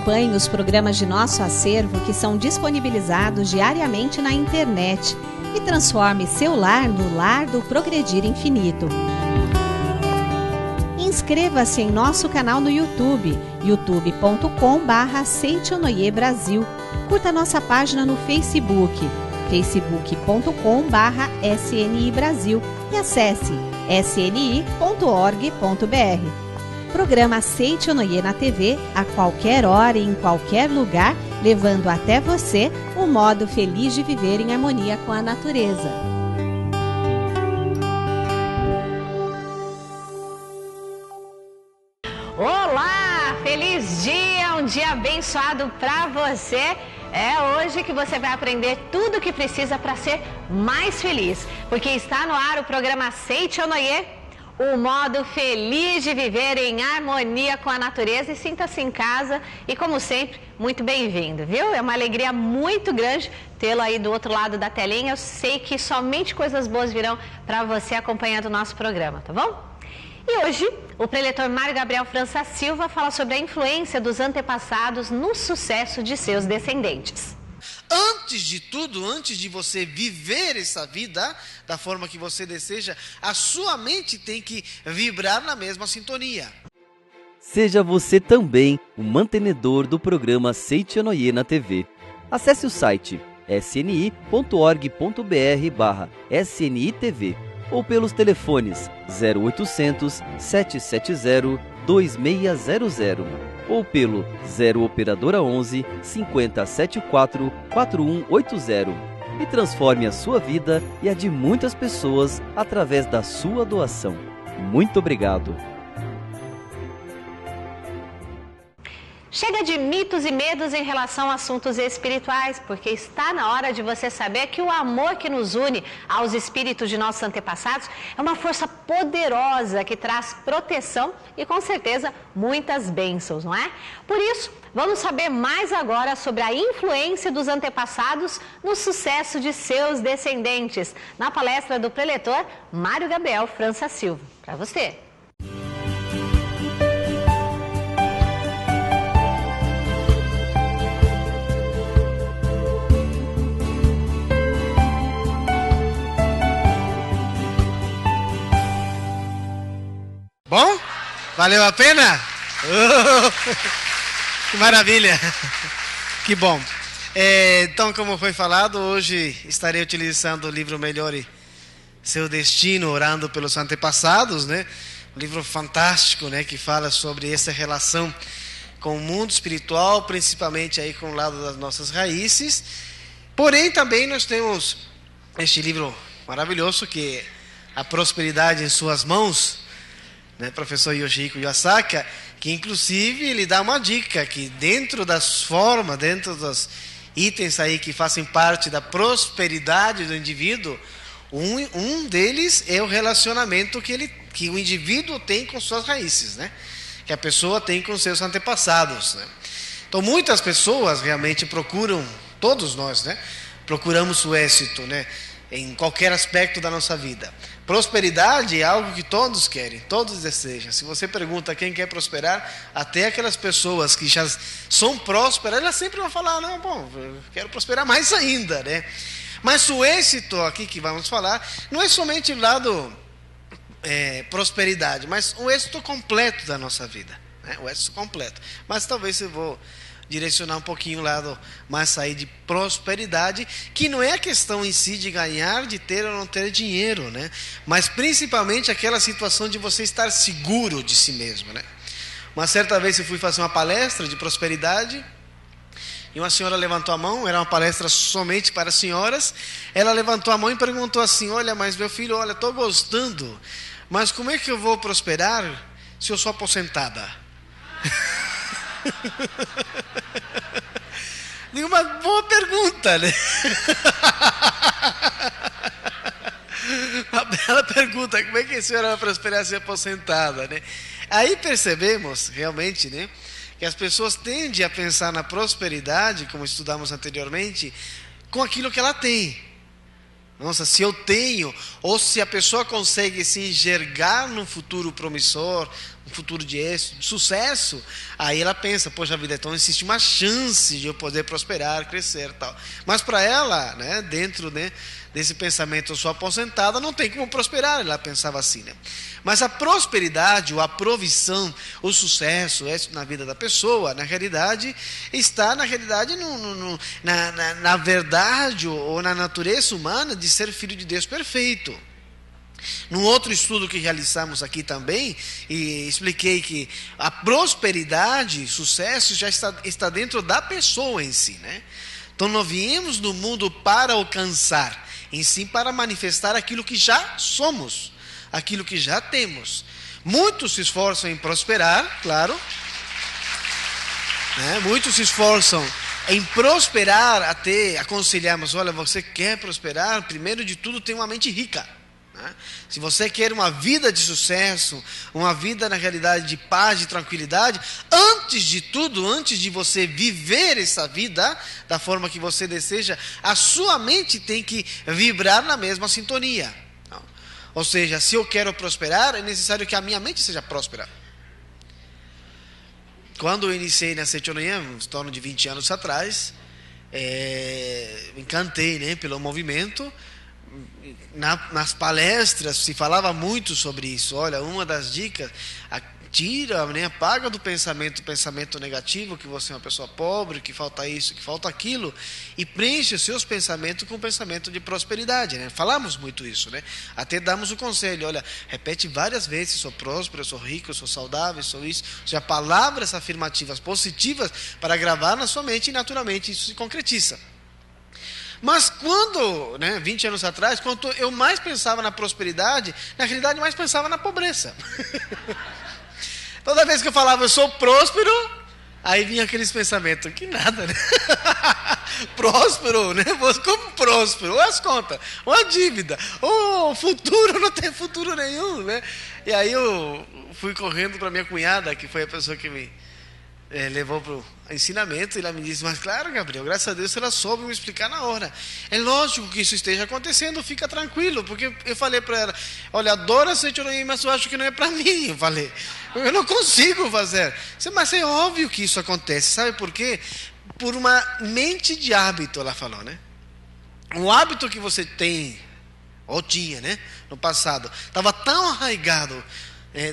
Acompanhe os programas de nosso acervo que são disponibilizados diariamente na internet e transforme seu lar no lar do Progredir Infinito. Inscreva-se em nosso canal no YouTube, youtube.com/Seitonoi Brasil. Curta nossa página no Facebook, facebook.com/SNI Brasil e acesse sni.org.br. Programa Seitonoi na TV, a qualquer hora e em qualquer lugar, levando até você o modo feliz de viver em harmonia com a natureza. Olá! Feliz dia! Um dia abençoado para você! É hoje que você vai aprender tudo o que precisa para ser mais feliz, porque está no ar o programa Seitonoi, o modo feliz de viver em harmonia com a natureza. E sinta-se em casa e, como sempre, muito bem-vindo, viu? É uma alegria muito grande tê-lo aí do outro lado da telinha. Eu sei que somente coisas boas virão para você acompanhando o nosso programa, tá bom? E hoje, o preletor Mário Gabriel França Silva fala sobre a influência dos antepassados no sucesso de seus descendentes. Antes de tudo, antes de você viver essa vida da forma que você deseja, a sua mente tem que vibrar na mesma sintonia. Seja você também o mantenedor do programa Seitonoi na TV. Acesse o site sni.org.br/SNITV ou pelos telefones 0800 770 2600 ou pelo 0 operadora 11 5074 4180 e transforme a sua vida e a de muitas pessoas através da sua doação. Muito obrigado. Chega de mitos e medos em relação a assuntos espirituais, porque está na hora de você saber que o amor que nos une aos espíritos de nossos antepassados é uma força poderosa que traz proteção e, com certeza, muitas bênçãos, não é? Por isso, vamos saber mais agora sobre a influência dos antepassados no sucesso de seus descendentes, na palestra do preletor Mário Gabriel França Silva. Para você. Bom? Valeu a pena? Que maravilha! Que bom! Então, como foi falado, hoje estarei utilizando o livro Melhore Seu Destino, orando pelos antepassados, né? Um livro fantástico, né? Que fala sobre essa relação com o mundo espiritual, principalmente aí com o lado das nossas raízes. Porém, também nós temos este livro maravilhoso que é A Prosperidade em Suas Mãos, né, professor Yoshihiko Yasaka, que inclusive ele dá uma dica que dentro das formas, dentro dos itens aí que fazem parte da prosperidade do indivíduo, um deles é o relacionamento que o indivíduo tem com suas raízes, né? Que a pessoa tem com seus antepassados, né? Então muitas pessoas realmente procuram, todos nós, né? Procuramos o êxito, né? Em qualquer aspecto da nossa vida. Prosperidade é algo que todos querem, todos desejam. Se você pergunta quem quer prosperar, até aquelas pessoas que já são prósperas, elas sempre vão falar, não, bom, eu quero prosperar mais ainda, né? Mas o êxito aqui que vamos falar, não é somente o lado prosperidade, mas o êxito completo da nossa vida, né? O êxito completo. Mas talvez eu vou direcionar um pouquinho o lado mais aí de prosperidade, que não é a questão em si de ganhar, de ter ou não ter dinheiro, né? Mas principalmente aquela situação de você estar seguro de si mesmo, né? Uma certa vez eu fui fazer uma palestra de prosperidade e uma senhora levantou a mão, era uma palestra somente para senhoras. Ela levantou a mão e perguntou assim: olha, mas meu filho, olha, estou gostando, mas como é que eu vou prosperar se eu sou aposentada? Uma boa pergunta, né? Uma bela pergunta, como é que a senhora vai prosperar se aposentada, né? Aí percebemos, realmente, né, que as pessoas tendem a pensar na prosperidade, como estudamos anteriormente, com aquilo que ela tem. Nossa, se eu tenho, ou se a pessoa consegue se enxergar num futuro promissor, um futuro de êxito, de sucesso, aí ela pensa, poxa vida, então existe uma chance de eu poder prosperar, crescer e tal. Mas para ela, né, dentro, né, desse pensamento, eu sou aposentada, não tem como prosperar, ela pensava assim, né? Mas a prosperidade, ou a provisão, o sucesso, êxito na vida da pessoa, na realidade, está na realidade na verdade ou na natureza humana de ser filho de Deus perfeito. Num outro estudo que realizamos aqui também, e expliquei que a prosperidade, sucesso, já está dentro da pessoa em si, né? Então não viemos no mundo para alcançar, em si para manifestar aquilo que já somos, aquilo que já temos. Muitos se esforçam em prosperar, claro, né? Muitos se esforçam em prosperar, até aconselhamos, olha, você quer prosperar, primeiro de tudo tem uma mente rica. Se você quer uma vida de sucesso, uma vida na realidade de paz, de tranquilidade, antes de tudo, antes de você viver essa vida da forma que você deseja, a sua mente tem que vibrar na mesma sintonia. Ou seja, se eu quero prosperar, é necessário que a minha mente seja próspera. Quando eu iniciei na Seichonoye, em torno de 20 anos atrás, me encantei, né, pelo movimento. Nas palestras se falava muito sobre isso. Olha, uma das dicas, tira, né, apaga do pensamento o pensamento negativo, que você é uma pessoa pobre, que falta isso, que falta aquilo, e preenche os seus pensamentos com o pensamento de prosperidade, né? Falamos muito isso, né? Até damos o conselho, olha, repete várias vezes, sou próspero, sou rico, sou saudável, sou isso. Ou seja, palavras afirmativas, positivas, para gravar na sua mente, e naturalmente isso se concretiza. Mas quando, né, 20 anos atrás, quando eu mais pensava na prosperidade, na realidade mais pensava na pobreza. Toda vez que eu falava, eu sou próspero, aí vinha aqueles pensamentos, que nada, né? Próspero, né? Como próspero? Ou as contas, ou a dívida, ou o futuro, não tem futuro nenhum, né? E aí eu fui correndo para minha cunhada, que foi a pessoa que me levou para o ensinamento, e ela me disse, mas claro, Gabriel, graças a Deus ela soube me explicar na hora. É lógico que isso esteja acontecendo, fica tranquilo, porque eu falei para ela, olha, adoro a Seichonoye, mas eu acho que não é para mim. Eu falei, eu não consigo fazer. Mas é óbvio que isso acontece, sabe por quê? Por uma mente de hábito, ela falou, né? Um hábito que você tem, ou tinha, né, no passado, estava tão arraigado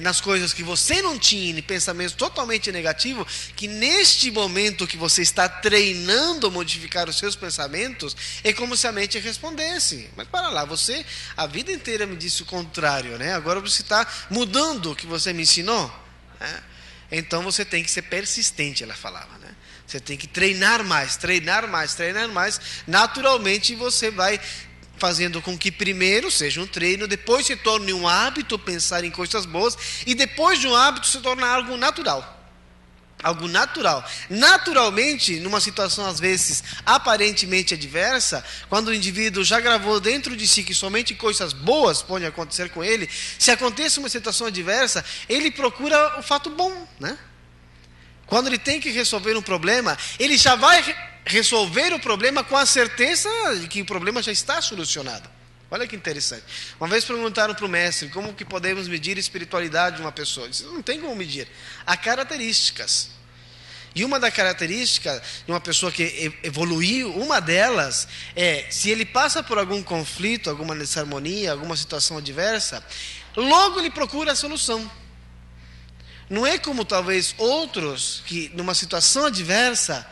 nas coisas que você não tinha, em pensamentos totalmente negativos, que neste momento que você está treinando a modificar os seus pensamentos, é como se a mente respondesse. Mas para lá, você a vida inteira me disse o contrário, né? Agora você está mudando o que você me ensinou, né? Então você tem que ser persistente, ela falava, né? Você tem que treinar mais, treinar mais, treinar mais. Naturalmente você vai fazendo com que primeiro seja um treino, depois se torne um hábito pensar em coisas boas, e depois de um hábito se torna algo natural. Algo natural. Naturalmente, numa situação às vezes aparentemente adversa, quando o indivíduo já gravou dentro de si que somente coisas boas podem acontecer com ele, se acontece uma situação adversa, ele procura o fato bom, né? Quando ele tem que resolver um problema, ele já vai resolver o problema com a certeza de que o problema já está solucionado. Olha que interessante. Uma vez perguntaram para o mestre, como que podemos medir a espiritualidade de uma pessoa? Ele disse, não tem como medir. Há características. E uma das características de uma pessoa que evoluiu, uma delas é, se ele passa por algum conflito, alguma desarmonia, alguma situação adversa, logo ele procura a solução. Não é como talvez outros que numa situação adversa,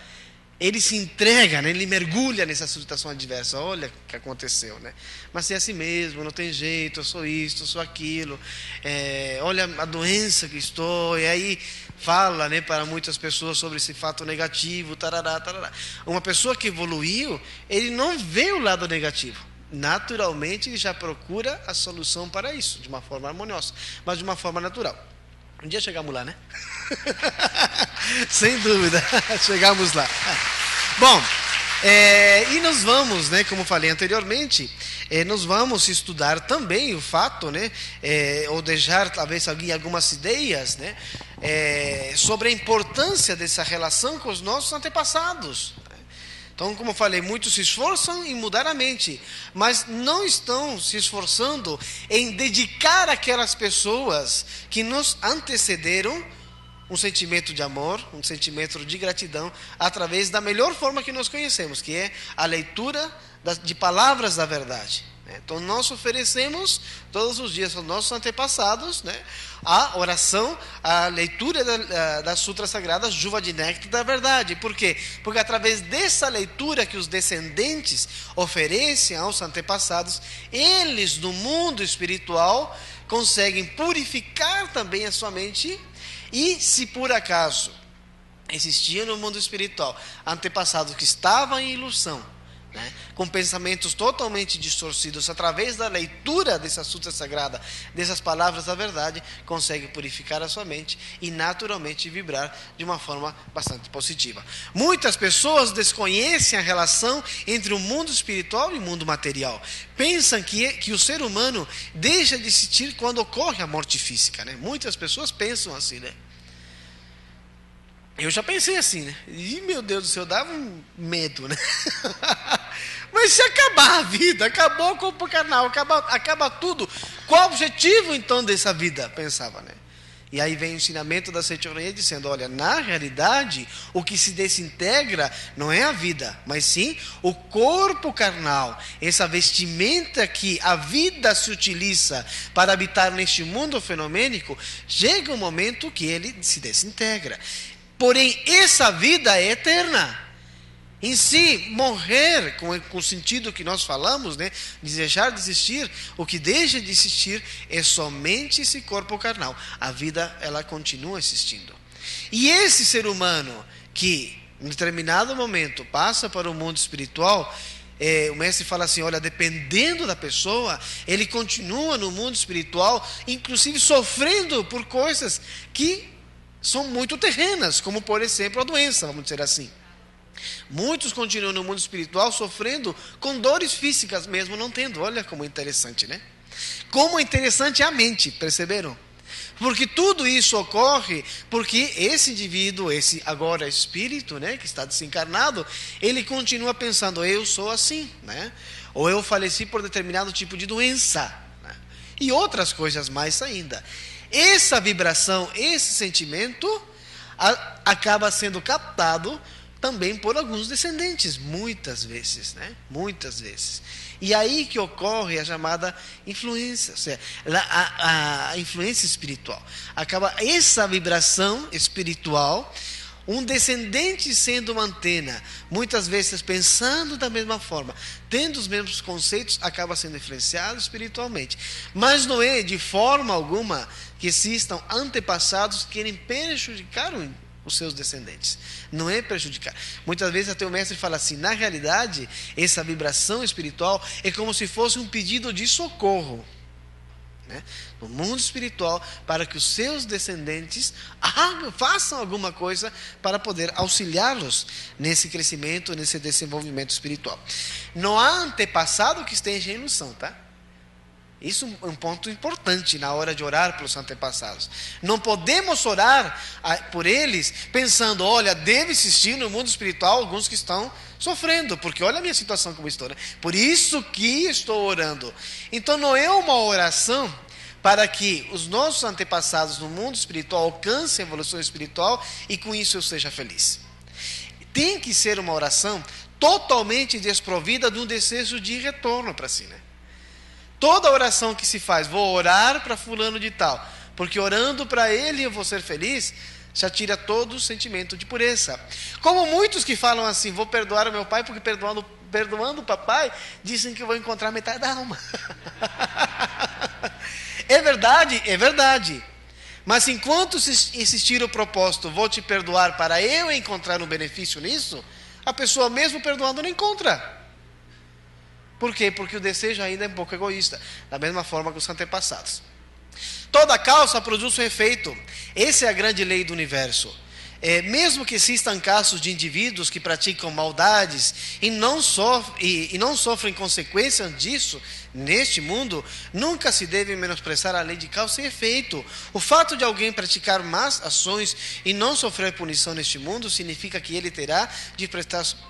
ele se entrega, né? Ele mergulha nessa situação adversa. Olha o que aconteceu, né? Mas é assim mesmo, não tem jeito, eu sou isto, eu sou aquilo. Olha a doença que estou. E aí fala, né, para muitas pessoas sobre esse fato negativo. Tarará, tarará. Uma pessoa que evoluiu, ele não vê o lado negativo. Naturalmente, ele já procura a solução para isso, de uma forma harmoniosa, mas de uma forma natural. Um dia chegamos lá, né? Sem dúvida, chegamos lá. Bom, e nós vamos, né, como falei anteriormente, nós vamos estudar também o fato, né, ou deixar talvez algumas ideias, né, sobre a importância dessa relação com os nossos antepassados. Então, como eu falei, muitos se esforçam em mudar a mente, mas não estão se esforçando em dedicar àquelas pessoas que nos antecederam um sentimento de amor, um sentimento de gratidão, através da melhor forma que nós conhecemos, que é a leitura de palavras da verdade. Então, nós oferecemos todos os dias aos nossos antepassados, né, a oração, a leitura das sutras sagradas, Juva de Néctar da Verdade. Por quê? Porque através dessa leitura que os descendentes oferecem aos antepassados, eles, no mundo espiritual, conseguem purificar também a sua mente. E se por acaso existia no mundo espiritual antepassados que estavam em ilusão, né, com pensamentos totalmente distorcidos, através da leitura dessa sutra sagrada, dessas palavras da verdade, consegue purificar a sua mente e naturalmente vibrar de uma forma bastante positiva. Muitas pessoas desconhecem a relação entre o mundo espiritual e o mundo material. Pensam que o ser humano deixa de existir quando ocorre a morte física, né? Muitas pessoas pensam assim, né? Eu já pensei assim, né? E, meu Deus do céu, dava um medo, né? Mas se acabar a vida, acabou o corpo carnal, acaba tudo, qual o objetivo então dessa vida? Pensava, né? E aí vem o ensinamento da Seichonoye dizendo, olha, na realidade, o que se desintegra não é a vida, mas sim o corpo carnal, essa vestimenta que a vida se utiliza para habitar neste mundo fenomênico, chega um momento que ele se desintegra. Porém, essa vida é eterna. Em si, morrer, com o sentido que nós falamos, né, de deixar de existir, o que deixa de existir é somente esse corpo carnal. A vida, ela continua existindo. E esse ser humano que, em determinado momento, passa para o mundo espiritual, o mestre fala assim, olha, dependendo da pessoa, ele continua no mundo espiritual, inclusive sofrendo por coisas que são muito terrenas, como por exemplo a doença, vamos dizer assim. Muitos continuam no mundo espiritual sofrendo com dores físicas mesmo não tendo. Olha como é interessante, né? Como é interessante a mente, perceberam? Porque tudo isso ocorre porque esse indivíduo, esse agora espírito, né, que está desencarnado, ele continua pensando, eu sou assim, né? Ou eu faleci por determinado tipo de doença, né? E outras coisas mais ainda. Essa vibração, esse sentimento acaba sendo captado também por alguns descendentes, muitas vezes, né? Muitas vezes. E aí que ocorre a chamada influência, ou seja, a influência espiritual. Acaba essa vibração espiritual, um descendente sendo uma antena, muitas vezes pensando da mesma forma, tendo os mesmos conceitos, acaba sendo influenciado espiritualmente. Mas não é de forma alguma que existam antepassados que querem prejudicar os seus descendentes. Não é prejudicar. Muitas vezes até o mestre fala assim, na realidade, essa vibração espiritual é como se fosse um pedido de socorro, né, no mundo espiritual, para que os seus descendentes façam alguma coisa para poder auxiliá-los nesse crescimento, nesse desenvolvimento espiritual. Não há antepassado que esteja em ilusão, tá? Isso é um ponto importante na hora de orar pelos antepassados. Não podemos orar por eles pensando, olha, deve existir no mundo espiritual alguns que estão sofrendo, porque olha a minha situação como estou, né? Por isso que estou orando. Então não é uma oração para que os nossos antepassados no mundo espiritual alcancem a evolução espiritual e com isso eu seja feliz. Tem que ser uma oração totalmente desprovida de um desejo de retorno para si, né? Toda oração que se faz, vou orar para fulano de tal, porque orando para ele eu vou ser feliz, já tira todo o sentimento de pureza. Como muitos que falam assim, vou perdoar o meu pai, porque perdoando o papai, dizem que eu vou encontrar metade da alma. É verdade, é verdade. Mas enquanto existir o propósito, vou te perdoar para eu encontrar um benefício nisso, a pessoa mesmo perdoando não encontra. Por quê? Porque o desejo ainda é um pouco egoísta, da mesma forma que os antepassados. Toda causa produz um efeito. Essa é a grande lei do universo. mesmo que existam casos de indivíduos que praticam maldades e não sofrem consequências disso neste mundo, nunca se deve menosprezar a lei de causa e efeito. O fato de alguém praticar más ações e não sofrer punição neste mundo significa que ele terá de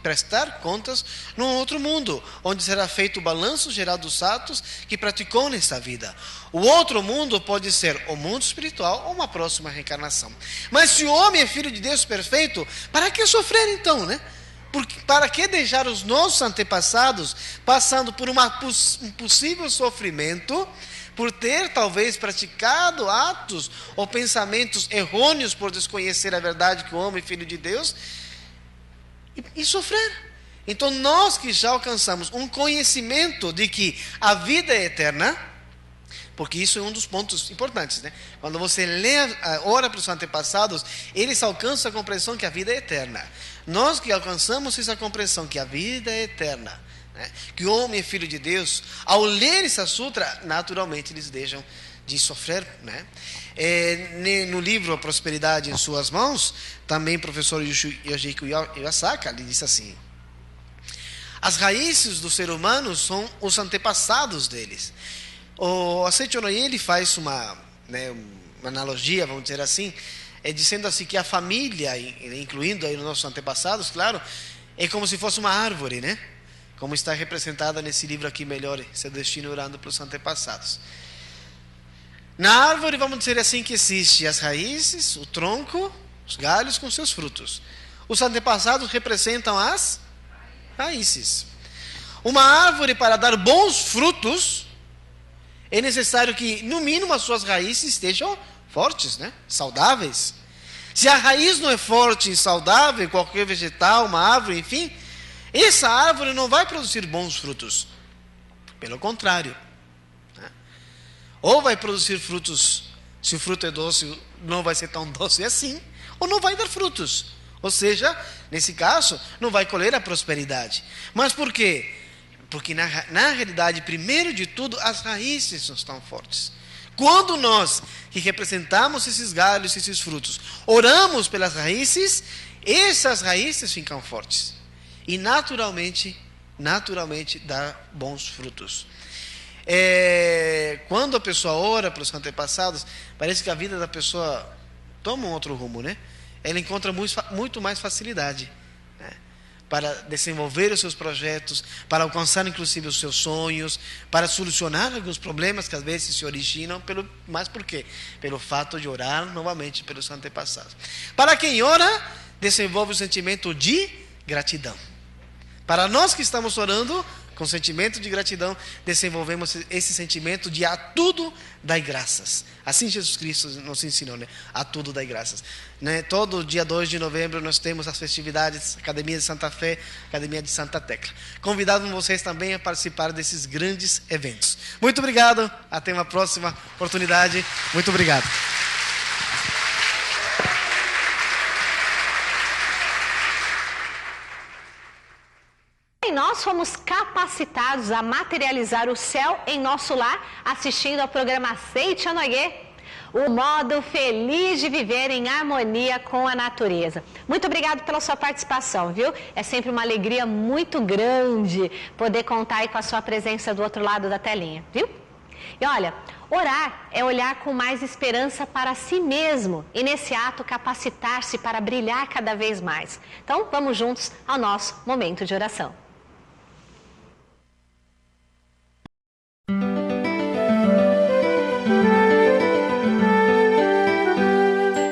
prestar contas no outro mundo, onde será feito o balanço geral dos atos que praticou nesta vida. O outro mundo pode ser o mundo espiritual ou uma próxima reencarnação. Mas se o homem é filho de Deus perfeito, para que sofrer então, né? Para que deixar os nossos antepassados passando por um possível sofrimento, por ter talvez praticado atos ou pensamentos errôneos por desconhecer a verdade que o homem é filho de Deus e sofrer? Então nós que já alcançamos um conhecimento de que a vida é eterna, porque isso é um dos pontos importantes, né? Quando você ora para os antepassados, eles alcançam a compreensão que a vida é eterna. Nós que alcançamos essa compreensão que a vida é eterna, né? Que o homem é filho de Deus, ao ler essa sutra, naturalmente eles deixam de sofrer, né? No livro A Prosperidade em Suas Mãos, também o professor Yoshiko Iwasaka, ele diz assim: as raízes do ser humano são os antepassados deles. O Seiichi Onoye, ele faz uma analogia, vamos dizer assim, dizendo assim que a família, incluindo aí os nossos antepassados, claro, é como se fosse uma árvore, né? Como está representada nesse livro aqui, Melhore Seu Destino Orando para os Antepassados. Na árvore, vamos dizer assim, que existe as raízes, o tronco, os galhos com seus frutos. Os antepassados representam as raízes. Uma árvore, para dar bons frutos, é necessário que, no mínimo, as suas raízes estejam fortes, né? Saudáveis. Se a raiz não é forte e saudável, qualquer vegetal, uma árvore, enfim, essa árvore não vai produzir bons frutos. Pelo contrário, né? Ou vai produzir frutos, se o fruto é doce, não vai ser tão doce assim, ou não vai dar frutos. Ou seja, nesse caso, não vai colher a prosperidade. Mas por quê? Porque na realidade, primeiro de tudo, as raízes não estão fortes. Quando nós, que representamos esses galhos, esses frutos, oramos pelas raízes, essas raízes ficam fortes. E naturalmente dá bons frutos. Quando a pessoa ora para os antepassados, parece que a vida da pessoa toma um outro rumo, né? Ela encontra muito mais facilidade, né? Para desenvolver os seus projetos, para alcançar inclusive os seus sonhos, para solucionar alguns problemas que às vezes se originam, mas por quê? Pelo fato de orar novamente pelos antepassados. Para quem ora, desenvolve o sentimento de gratidão. Para nós que estamos orando, com sentimento de gratidão, desenvolvemos esse sentimento de a tudo dai graças. Assim Jesus Cristo nos ensinou, né? A tudo dai graças. Né? Todo dia 2 de novembro nós temos as festividades Academia de Santa Fé, Academia de Santa Tecla. Convidado vocês também a participar desses grandes eventos. Muito obrigado, até uma próxima oportunidade. Muito obrigado. Nós fomos capacitados a materializar o céu em nosso lar assistindo ao programa Seiichi Onoye, o modo feliz de viver em harmonia com a natureza. Muito obrigado pela sua participação, viu? É sempre uma alegria muito grande poder contar aí com a sua presença do outro lado da telinha, viu? E olha, orar é olhar com mais esperança para si mesmo e nesse ato capacitar-se para brilhar cada vez mais. Então vamos juntos ao nosso momento de oração.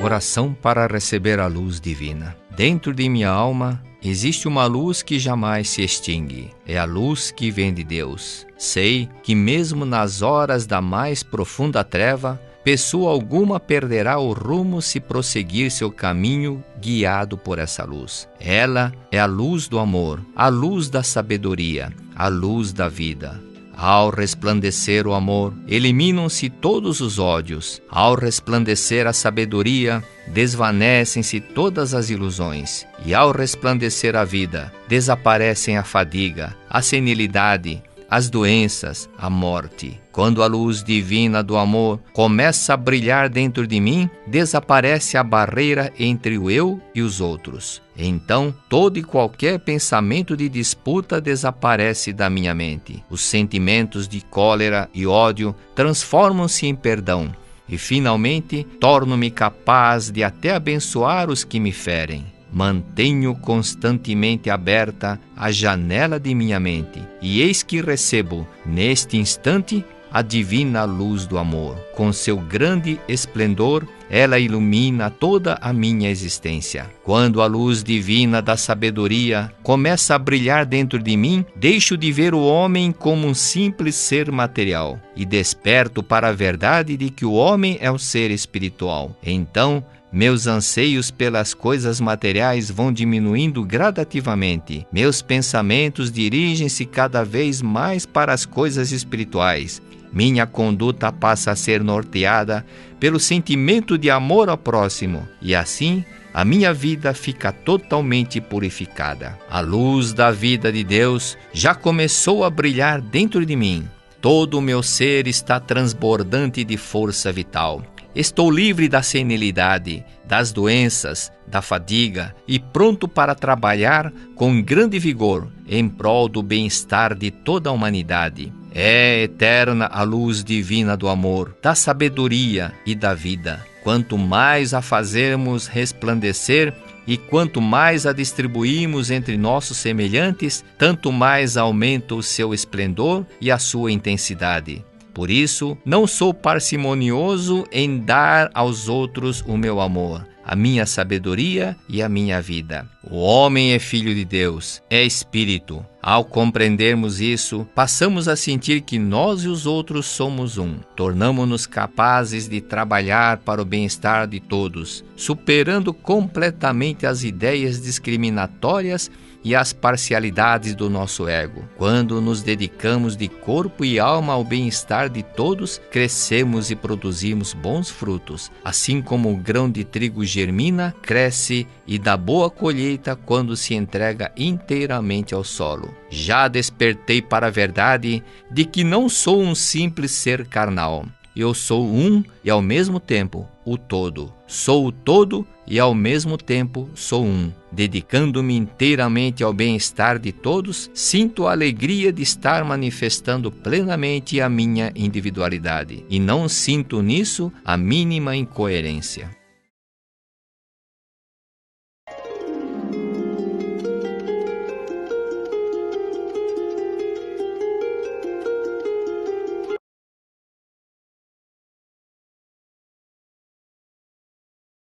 Oração para receber a luz divina. Dentro de minha alma existe uma luz que jamais se extingue. É a luz que vem de Deus. Sei que mesmo nas horas da mais profunda treva, pessoa alguma perderá o rumo se prosseguir seu caminho guiado por essa luz. Ela é a luz do amor, a luz da sabedoria, a luz da vida. Ao resplandecer o amor, eliminam-se todos os ódios. Ao resplandecer a sabedoria, desvanecem-se todas as ilusões. E ao resplandecer a vida, desaparecem a fadiga, a senilidade, as doenças, a morte. Quando a luz divina do amor começa a brilhar dentro de mim, desaparece a barreira entre o eu e os outros. Então, todo e qualquer pensamento de disputa desaparece da minha mente. Os sentimentos de cólera e ódio transformam-se em perdão. E, finalmente, torno-me capaz de até abençoar os que me ferem. Mantenho constantemente aberta a janela de minha mente, e eis que recebo, neste instante, a divina luz do amor. Com seu grande esplendor, ela ilumina toda a minha existência. Quando a luz divina da sabedoria começa a brilhar dentro de mim, deixo de ver o homem como um simples ser material e desperto para a verdade de que o homem é um ser espiritual. Então, meus anseios pelas coisas materiais vão diminuindo gradativamente. Meus pensamentos dirigem-se cada vez mais para as coisas espirituais. Minha conduta passa a ser norteada pelo sentimento de amor ao próximo, e assim a minha vida fica totalmente purificada. A luz da vida de Deus já começou a brilhar dentro de mim. Todo o meu ser está transbordante de força vital. Estou livre da senilidade, das doenças, da fadiga e pronto para trabalhar com grande vigor em prol do bem-estar de toda a humanidade. É eterna a luz divina do amor, da sabedoria e da vida. Quanto mais a fazermos resplandecer e quanto mais a distribuímos entre nossos semelhantes, tanto mais aumenta o seu esplendor e a sua intensidade. Por isso, não sou parcimonioso em dar aos outros o meu amor, a minha sabedoria e a minha vida. O homem é filho de Deus, é espírito. Ao compreendermos isso, passamos a sentir que nós e os outros somos um. Tornamo-nos capazes de trabalhar para o bem-estar de todos, superando completamente as ideias discriminatórias e as parcialidades do nosso ego. Quando nos dedicamos de corpo e alma ao bem-estar de todos, crescemos e produzimos bons frutos, assim como o grão de trigo germina, cresce e dá boa colheita quando se entrega inteiramente ao solo. Já despertei para a verdade de que não sou um simples ser carnal. Eu sou um e ao mesmo tempo o todo. Sou o todo e ao mesmo tempo sou um. Dedicando-me inteiramente ao bem-estar de todos, sinto a alegria de estar manifestando plenamente a minha individualidade. E não sinto nisso a mínima incoerência.